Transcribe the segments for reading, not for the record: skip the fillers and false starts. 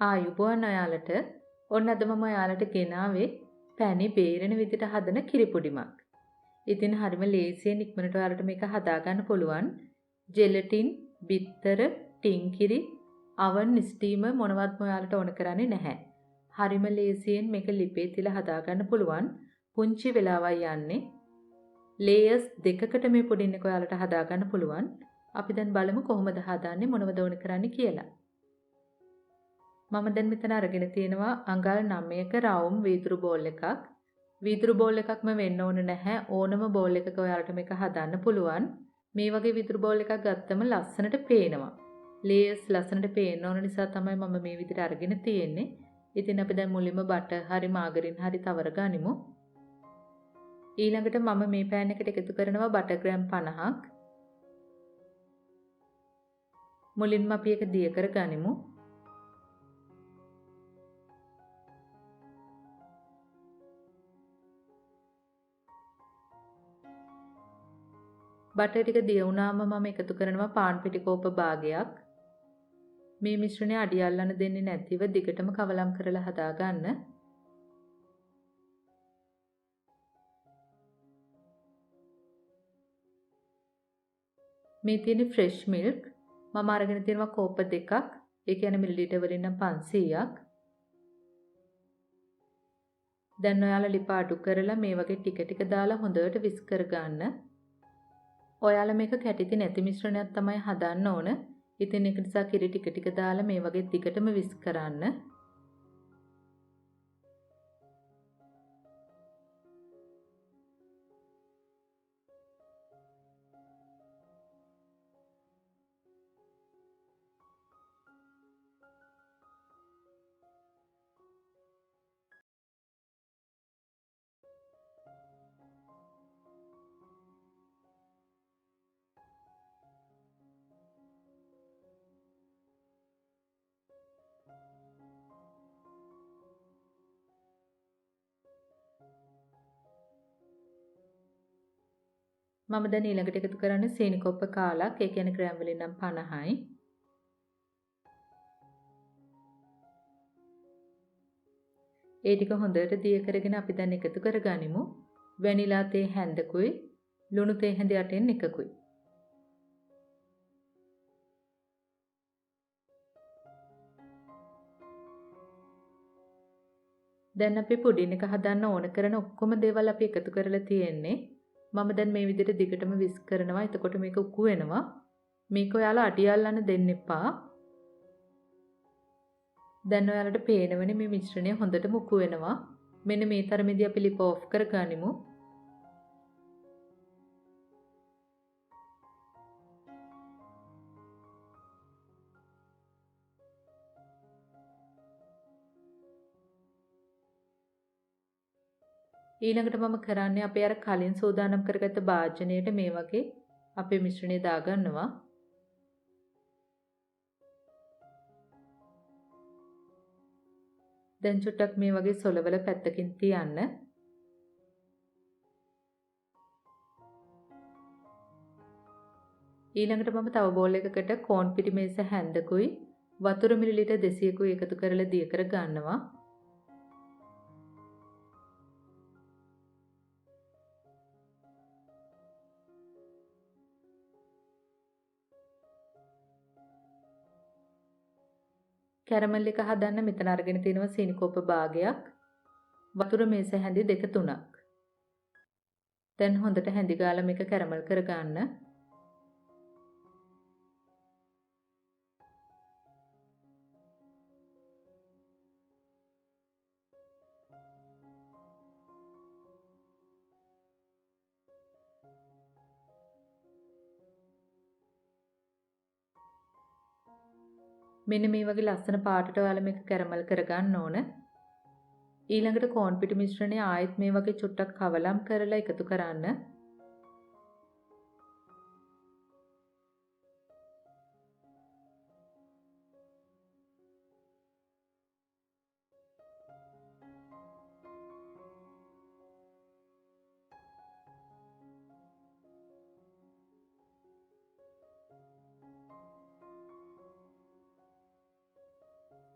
ආයුබෝවන් ඔයාලට. ඔන්න අද මම ඔයාලට ගෙනාවේ පැණි බේරෙන විදිහට හදන කිරිපුඩිමක්. ඉතින් හරිම ලේසියෙන් ඉක්මනට ඔයාලට මේක හදාගන්න පුළුවන්. ජෙලටින්, බිත්තර, ටින්කිරි, oven ස්ටීමර් මොනවත්ම ඔයාලට ඕන කරන්නේ නැහැ. හරිම ලේසියෙන් මේක ලිපේ තියලා හදාගන්න පුළුවන්. පුංචි වෙලාවයි යන්නේ. ලේයර්ස් දෙකකට මේ පුඩින් එක ඔයාලට හදාගන්න පුළුවන්. අපි දැන් බලමු කොහොමද හදාන්නේ මොනවද ඕන කරන්නේ කියලා. මම දැන් මෙතන අරගෙන තියෙනවා අඟල් 9ක රවුම් වීදුරු බෝල් එකක්. වීදුරු බෝල් එකක්ම වෙන්න ඕන නැහැ. ඕනම බෝල් එකක ඔයාලට මේක හදන්න පුළුවන්. මේ වගේ වීදුරු බෝල් එකක් ගත්තම ලස්සනට පේනවා. ලේයර්ස් ලස්සනට පේන්න ඕන නිසා තමයි මම මේ විදිහට අරගෙන තියෙන්නේ. ඉතින් අපි දැන් මුලින්ම බටර් හරි මාගරින් හරි තවර ගනිමු. ඊළඟට මම මේ පෑන් එකට එකතු කරනවා බටර් ග්‍රෑම් 50ක්. මුලින්ම අපි ඒක දිය කර ගනිමු. බටර් ටික දිය වුණාම මම එකතු කරනවා පාන් පිටි කෝප භාගයක්. මේ මිශ්‍රණය අඩි අල්ලන්න දෙන්නේ නැතිව දිගටම කවලම් කරලා හදා ගන්න. මේ තියෙන්නේ ෆ්‍රෙෂ් මිල්ක්. මම අරගෙන තියෙනවා කෝප දෙකක්. ඒ කියන්නේ මිලිලීටර් වලින් නම් 500ක්. දැන් ඔයාලා ලිප අඩු කරලා මේ වගේ ටික ටික දාලා හොඳට විස් කර ගන්න. ඔයාලා මේක කැටිති නැති මිශ්‍රණයක් තමයි හදන්න ඕන. ඉතින් ඒක නිසා කිරි ටික ටික දාලා මේ වගේ දිගටම විස් කරන්න. මම දැන් ඊළඟට එකතු කරන්නේ සීනි කොප්ප කාලක්. ඒ කියන්නේ ග්‍රෑම් වලින් නම් 50යි. ඒ ටික හොඳට දිය කරගෙන අපි දැන් එකතු කරගනිමු. වැනිලා තේ හැන්දකුයි ලුණු තේ හැඳ යටෙන් එකකුයි. දැන් අපි පුඩින් එක හදන්න ඕන කරන ඔක්කොම දේවල් අපි එකතු කරලා තියෙන්නේ. මම දැන් මේ විදිහට දිගටම විස් කරනවා. එතකොට මේක උකු වෙනවා. මේක ඔයාලා අඩි අල්ලන්න දෙන්න එපා. දැන් ඔයාලට පේනවනේ මේ මිශ්‍රණය හොඳටම උකු වෙනවා. මෙන්න මේ තරමේදී අපි ලිප ඔෆ් කරගනිමු. ඊළඟට මම කරන්නේ අපේ අර කලින් සූදානම් කරගත්ත භාජනයට මේ වගේ අපේ මිශ්‍රණය දාගන්නවා. දැන් චුට්ටක් මේ වගේ සොලවල පැත්තකින් තියන්න. ඊළඟට මම තව බෝල් එකකට කෝන් පිටි මේස හැන්දකුයි වතුර මිලිලීටර් 200කුයි එකතු කරලා දිය කර ගන්නවා. කැරමල් එක හදන්න මෙතන අරගෙන තියෙනවා සීනි කොප්ප භාගයක්. වතුර මේස හැඳි 2-3ක්. දැන් හොඳට හැඳි ගාලා මේක කැරමල් කරගන්න. මෙන්න මේ වගේ ලස්සන පාටට ඔයාලා මේක කැරමල් කරගන්න ඕන. ඊළඟට කෝන් පිටි මිශ්‍රණය ආයෙත් මේ වගේ චුට්ටක් කවලම් කරලා එකතු කරන්න.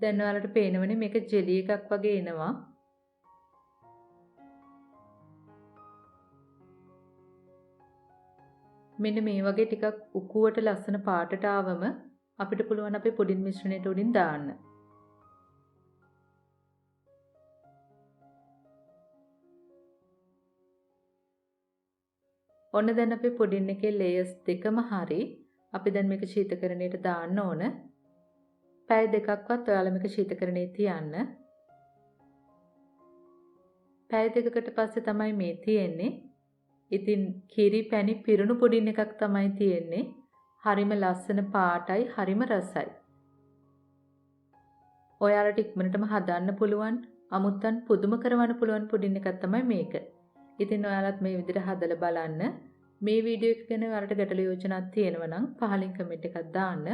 දැන් ඔයාලට පේනවනේ මේක ජෙලි එකක් වගේ එනවා. මෙන්න මේ වගේ ටිකක් උකුවට ලස්සන පාටට ආවම අපිට පුළුවන් අපේ පුඩින් මිශ්‍රණයට උඩින් දාන්න. ඔන්න දැන් අපේ පුඩින් එකේ ලේයර්ස් දෙකම හරි. අපි දැන් මේක ශීතකරණයට දාන්න ඕන. පැය දෙකක්වත් ඔයාලා මේක ශීතකරණයේ තියන්න. පැය දෙකකට පස්සේ තමයි මේ තියෙන්නේ. ඉතින් කිරි පැණි පිරුණු පුඩින් එකක් තමයි තියෙන්නේ. හරිම ලස්සන පාටයි, හරිම රසයි. ඔයාලට ඉක්මනටම හදන්න පුළුවන්, අමුත්තන් පුදුම කරවන්න පුළුවන් පුඩින් එකක් තමයි මේක. ඉතින් ඔයාලත් මේ විදිහට හදලා බලන්න. මේ වීඩියෝ එක ගැන ඔයාලට ගැටළු යෝජනාවක් තියෙනවා නම් පහලින් කමෙන්ට් එකක් දාන්න.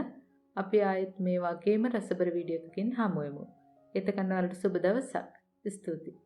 අපි ආයෙත් මේ වගේම රසබර වීඩියෝ එකකින් හමු වෙමු. එතකන් ඔයාලට සුබ දවසක්. ස්තුතියි.